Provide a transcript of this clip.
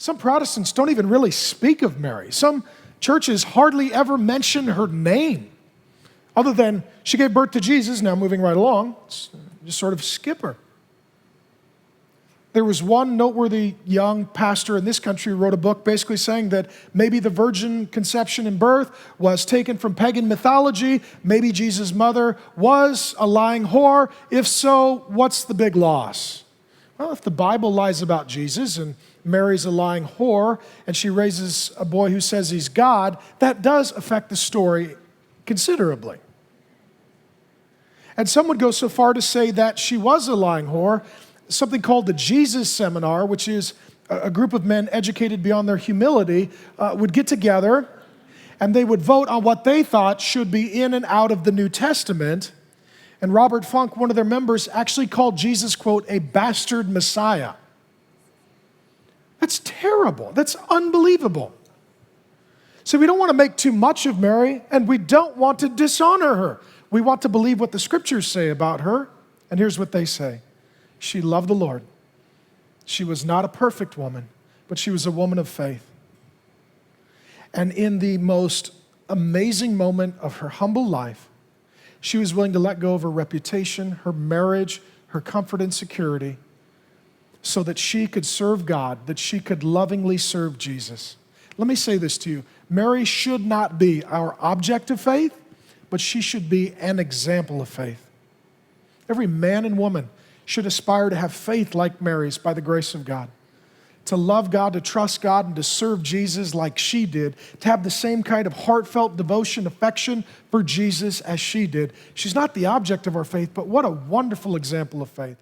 Some Protestants don't even really speak of Mary. Some churches hardly ever mention her name, other than she gave birth to Jesus. Now moving right along, just sort of skip her. There was one noteworthy young pastor in this country who wrote a book basically saying that maybe the virgin conception and birth was taken from pagan mythology. Maybe Jesus' mother was a lying whore. If so, what's the big loss? Well, if the Bible lies about Jesus and Mary's a lying whore and she raises a boy who says he's God, that does affect the story considerably. And some would go so far to say that she was a lying whore. Something called the Jesus Seminar, which is a group of men educated beyond their humility, would get together and they would vote on what they thought should be in and out of the New Testament. And Robert Funk, one of their members, actually called Jesus, quote, a bastard Messiah. That's terrible. That's unbelievable. So we don't want to make too much of Mary, and we don't want to dishonor her. We want to believe what the scriptures say about her, and here's what they say. She loved the Lord. She was not a perfect woman, but she was a woman of faith. And in the most amazing moment of her humble life, she was willing to let go of her reputation, her marriage, her comfort and security, so that she could serve God, that she could lovingly serve Jesus. Let me say this to you. Mary should not be our object of faith, but she should be an example of faith. Every man and woman should aspire to have faith like Mary's by the grace of God, to love God, to trust God, and to serve Jesus like she did, to have the same kind of heartfelt devotion, affection for Jesus as she did. She's not the object of our faith, but what a wonderful example of faith.